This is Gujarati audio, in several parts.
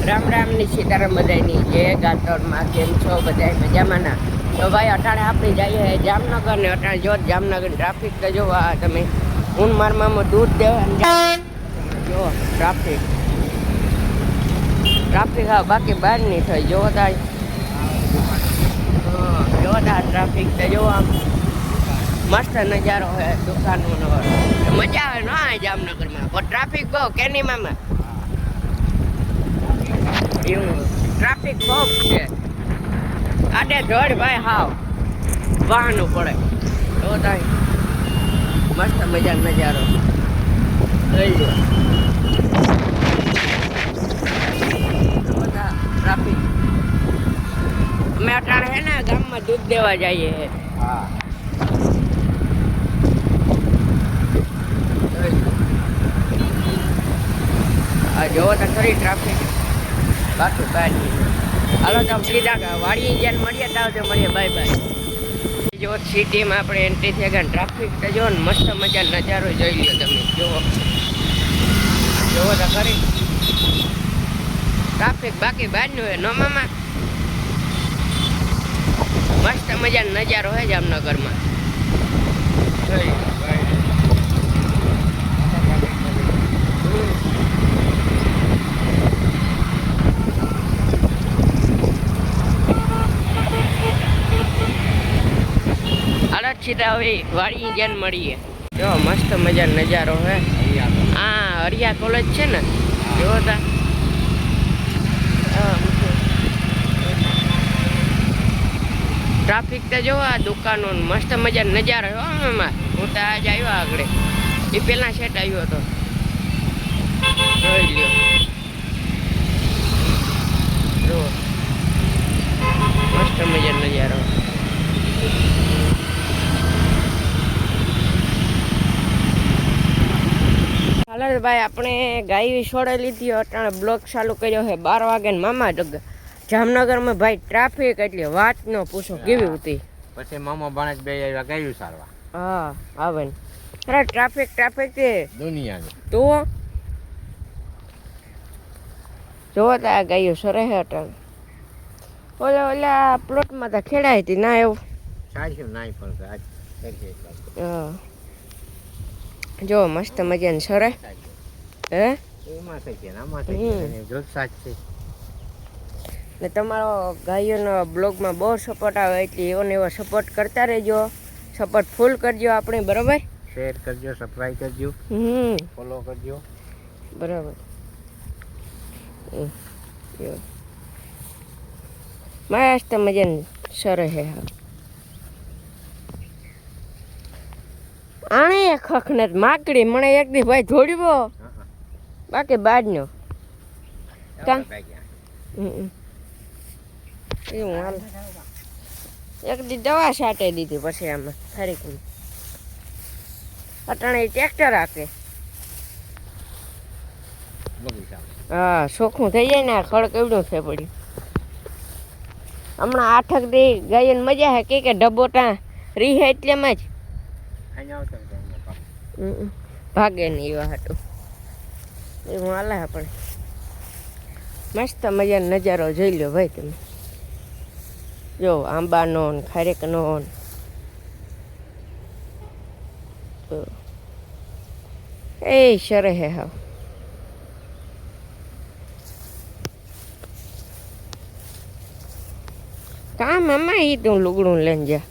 રામ રામની સીતારામ બધાની જય ગાતરમાં કેમ છો બધા મજામાં ના? તો ભાઈ અટાણે આપણે જઈએ જામનગર ને અટાણે જો જામનગર ટ્રાફિક તો જોવા તમે ઉનમારમાં દૂધ દેવા જો ટ્રાફિક હા બાકી બહાર નહીં થાય જોતા ટ્રાફિક તો જોવા મસ્ત નજારો છે દુકાનનો મજા આવે ના જામનગરમાં પણ ટ્રાફિક બહુ કેનીમાં એવું ટ્રાફિક બહુ છે આડે ધોડ ભાઈ હાવ વાહનો પડે તો થાય મસ્ત મજાનો નજારો લઈ લો બધા ટ્રાફિક અમે અટાણે હે ને ગામમાં દૂધ દેવા જઈએ હા જોવો તો ખરી ટ્રાફિક બાકી બાય હાલો તો સીધા વાડી જ્યાં મળીએ તો મળીએ બાય બાય જો સિટીમાં આપણે એન્ટ્રી થઈ ગયા ટ્રાફિક તો જો ને મસ્ત મજા નજારો જોઈ લ્યો તમે જોવો તો ખરી ટ્રાફિક બાકી બહારનું હોય નોમામાં મસ્ત મજાનો નજારો હોય જામનગરમાં જોઈ સીધા હવે વાડી જ્ઞાન મળીએ જો મસ્ત મજાનો નજારો હે હા હરિયા કોલેજ છે ને જોવો તા ટ્રાફિક તો જોવો આ દુકાનો મસ્ત મજાનો નજારો હો એમાં હું તો આજ આવ્યો આગળ એ પેલા સેટ આવ્યો હતો જોઈ લ્યો જો મસ્ત મજાનો નજારો હાલો ભાઈ આપણે ગાય છોડે લીધી અટાણે બ્લોક ચાલુ કર્યો છે 12 વાગે ને મામા જામનગરમાં ભાઈ ટ્રાફિક એટલે વાત ન પૂછો કેવી હતી પછી મામા બાણેજ બે આવ્યા ગાયું સારવા હા આવે ને અરે ટ્રાફિક તે દુનિયાની તો જોવો તો આ ગાયું સરે છે અટાણે ઓલા પ્લોટમાં તો ખેડાઈ હતી ના એવું સાચું નાઈ પણ આજ હા જો મસ્ત મજાને સરે હે એમાં થઈ છે આમાં થઈ છે જોત સાચ છે ને તમારો ગાયોનો બ્લોગમાં બહુ સપોર્ટ આવે એટલે એવો સપોર્ટ કરતા રહેજો સપોર્ટ ફૂલ કરજો આપણે બરાબર શેર કરજો સબસ્ક્રાઇબ કરજો ફોલો કરજો બરાબર મસ્ત મજાને સરે હે આણે ખખને માકડી મને એક દી ભાઈ જોડ્યો બાકી બાજનો કાં એવું હાલ એક દી દવા છાંટી દીધી પછી આમાં ખરીક અટાણે ટ્રેક્ટર રાખે હા ચોખ્ખું થઈ જાય ને ખડ કેવડું છે પડ્યું હમણાં 8 દી ગાયને મજા હે કે ડબોટા રીહે એટલેમાં જ ભાગે નહીં એવા હાટું એવું હાલે આપણે મસ્ત મજાનો નજારો જોઈ લો ભાઈ તમે જો આંબાનો ને ખારેકનો એ સરે હે હા કામ આમાં ઈ તું લુગડું લઈને જા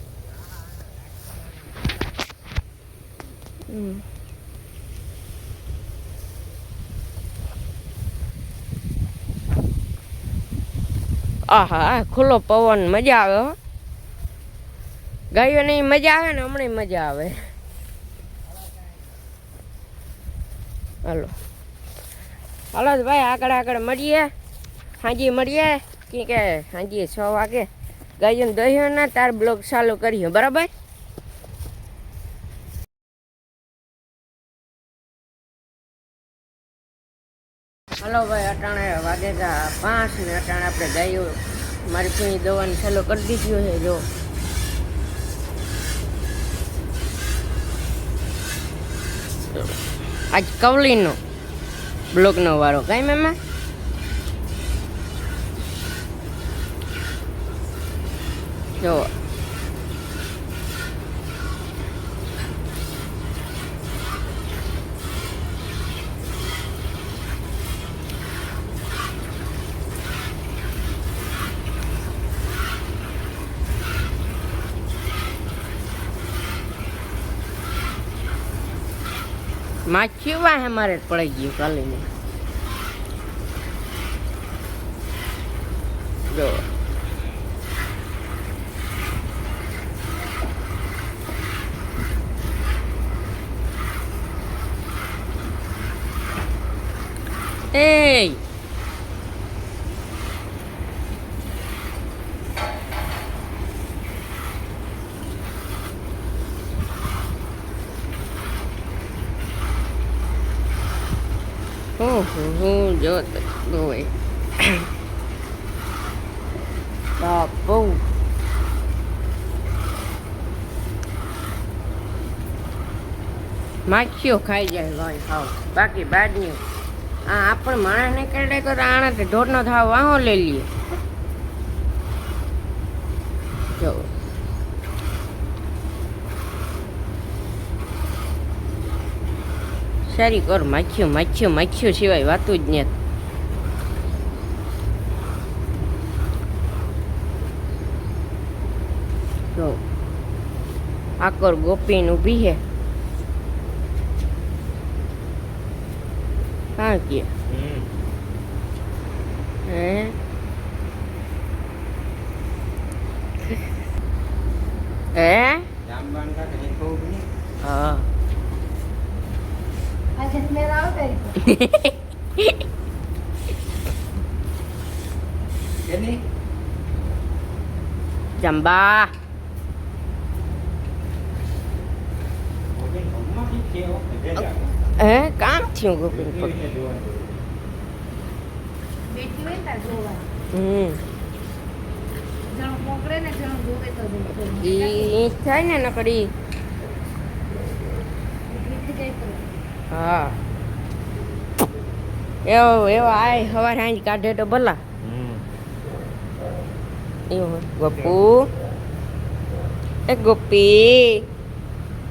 આહા ખુલ્લો પવન મજા આવે હો ગાયો નહીં મજા આવે ને હમણાં મજા આવે હાલો ભાઈ આગળ મળીએ સાંજે મળીએ કે સાંજે 6 વાગે ગાયોને દહ્યો ના તાર બ્લોગ ચાલુ કરીએ બરાબર હલો ભાઈ અટાણે વાગે 5 ને અટાણે આપણે ગાયો મારી કોઈ દવાની ચાલુ કરી દીધી છે જો આજ કવલીનો બ્લોગનો વારો કાંઈ મેમાં જો માછી વાહે મારે પડી ગયું કાલે જો એ જો હોય બાપુ માખીઓ ખાઈ જાય ભાઈ ખાવ બાકી બાદની આ આપણે માણસ ને કરડે તો આણા ઢોરનો થાવ વાહો લઈ લઈએ જો સારી કર માખ્યું સિવાય વાતું જ નથી જો આકર ગોપીન ઊભી હે કાં કે હે હા જંબા હે કામ થયું ગોપીન ઈ થાય ને નકડી હા એવો આય હવાર હાંજ કાઢે તો ભલા એવું ગોપુ એ ગોપી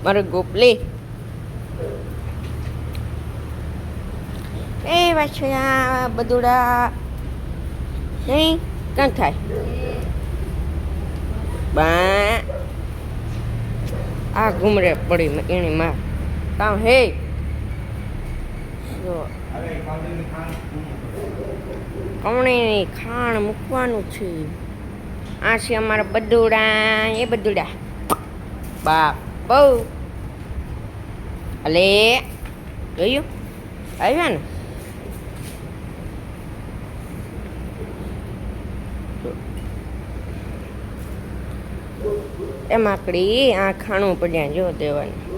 મારો ગોપલી એ વાછયા બદુડા નહીં કાં થાય બા આ ઘૂમરે પડી એની માં કામ હે જો કમણીની ખાણ મૂકવાનું છે આ છે અમારા બદુડા એ બદુડા બાપ બહુ અલે જોયું આવ્યા ને એ માકડી આ ખાણું પડ્યા જો દેવાનું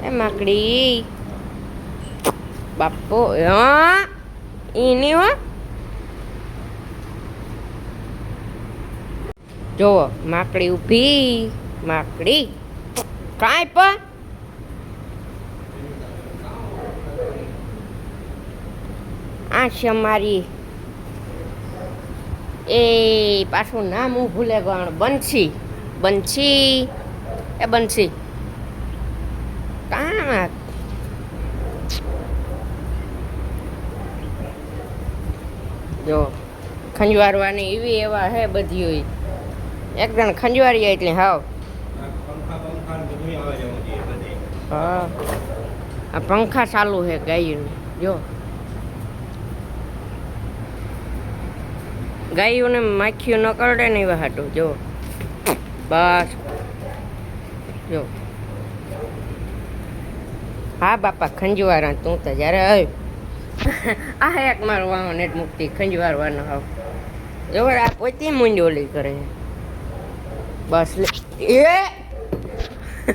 એ માકડી બાપો હા એની હો જોવો માકડી ઊભી માકડી કાંઈ પણ આ છે મારી એ પાછું નામ હું ભૂલે ગયો બંસી બંસી એ બંસી કાં જો ખંજવારવાની એવી એવા હે બધી હોય એકદમ ખંજવારી એટલે હાવ હા આ પંખા ચાલુ છે ગાયું જો ગાયોને માખીઓ ન કરડે ને એવા હાટું જો બસ જો હા બાપા ખંજવારા તું તો જ્યારે આ એક મારો વાહ નેટ મુક્તિ ખંજવારવાનો હાવ જો આ પોતે મૂંજોલી કરે બસ લે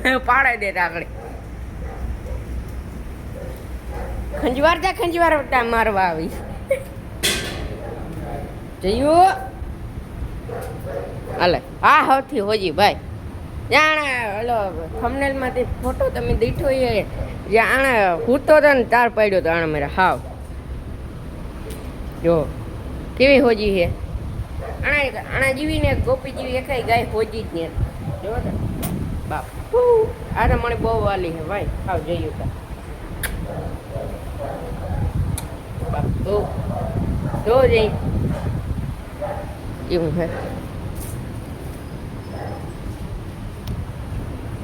એ પાડે દે આગળ ખંજવારતા મારવા આવી જયું હાલે હા હવથી હોજી ભાઈ જાણે ઓલો થંબનેલમાંથી ફોટો તમે દીઠો એ જાણે હૂતો હતો ને તાર પડ્યો તો આણે મારે હાવ જો કેવી હોજી છે આણા જેવી ને ગોપી જેવી એકાઈ ગાય હોજી જ નહીં જોવો તો બાપ આ તો મને બહુ વાલી છે ભાઈ ખાવ જઈએ તા બાપ જો જઈ એવું હે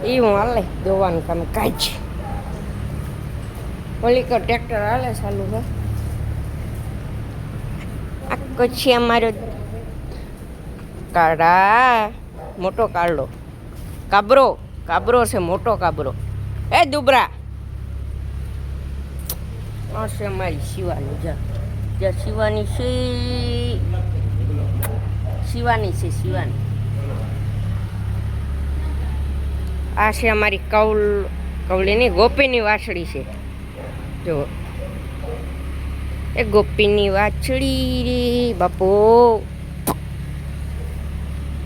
એવું હાલે દોવાનું કામ કાંઈ જ ઓલી કો ટ્રેક્ટર હાલે ચાલુ હે આ કચ્છી અમારો કાળા મોટો કાળો કાબરો છે મોટો કાબરો એ દુબરા આ છે અમારી શિવાની જ્યાં શિવાની છે શિવાની આ છે અમારી કવલીની ગોપીની વાછડી છે જો એ ગોપીની વાછડી રે બાપો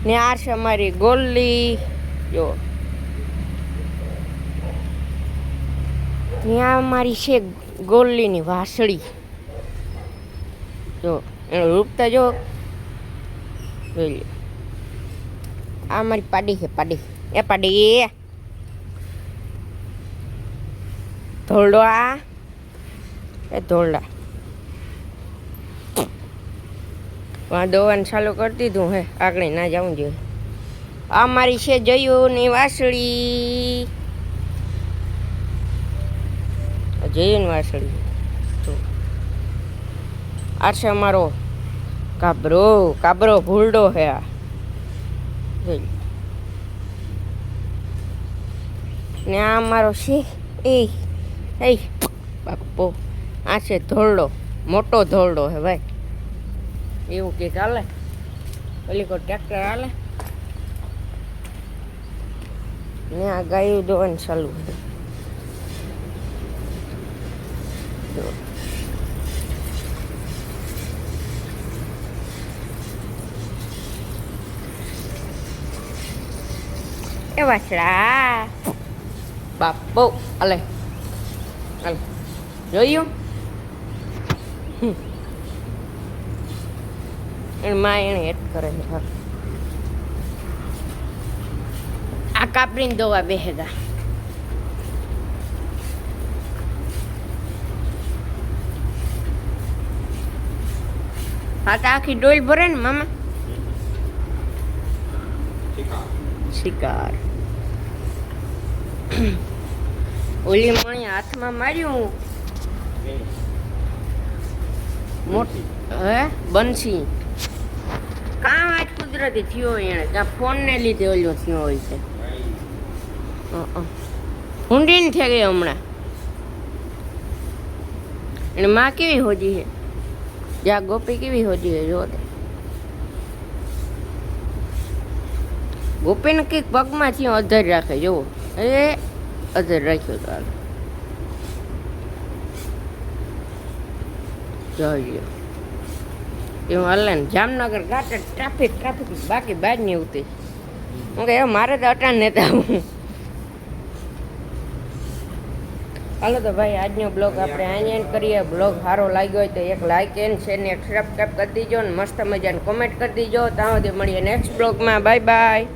ને આ છે અમારી ગોલ્લી જો ત્યાં અમારી છે ગોલ્લીની વાસળી જો એનું રૂપ તો જો જોઈ લો આ મારી પાડી છે પાડી ધોરડા ધોરડા દોવાનું ચાલુ કરી દીધું હે આગળ ના જવું જોઈએ આ મારી છે જયુની વાસળી આ છે અમારો કાબરો ભૂલડો હે આ જોઈ ને આ અમારો છે એ બાપો આ છે ધોરડો મોટો ધોરડો હે ભાઈ એવું કંઈક હાલે ઓલી કોઈ ટ્રેક્ટર હાલે ને આ ગાયું દોવાનું ચાલુ છે એ વાછડા બાપો અલે જોયું એને હેટ કરે છે આ કાપડીને દોવા બેહેગા હા તો આખી ડોલ ભરે ને મામા શિકાર ઓલી મણી હાથમાં માર્યું હે બંસી કાં આજ કુદરતી થયો એને ત્યાં ફોનને લીધે ઓલો થયો હોય છે ઊંડીને થઈ ગઈ હમણાં એને માં કેવી હોજી છે જ્યાં ગોપી કેવી હોજી છે જો ગોપીને કંઈક પગમાં થયો અધર રાખે જુઓ એ અધર રાખ્યો તો હાલ જોઈએ એવું હાલે ને જામનગર ઘાટ ટ્રાફિક બાકી બહાર નહીં આવતી હું કે મારે તો અટાણ નેતા હું હાલો તો ભાઈ આજનો બ્લોગ આપણે અહીંયા એન્ડ કરીએ બ્લોગ સારો લાગ્યો હોય તો એક લાઇક એન્ડ શેર ને એક સબસ્ક્રાઈબ કરી દીજો ને મસ્ત મજાને કોમેન્ટ કરી દીજો ત્યાં સુધી મળીએ નેક્સ્ટ બ્લોગમાં બાય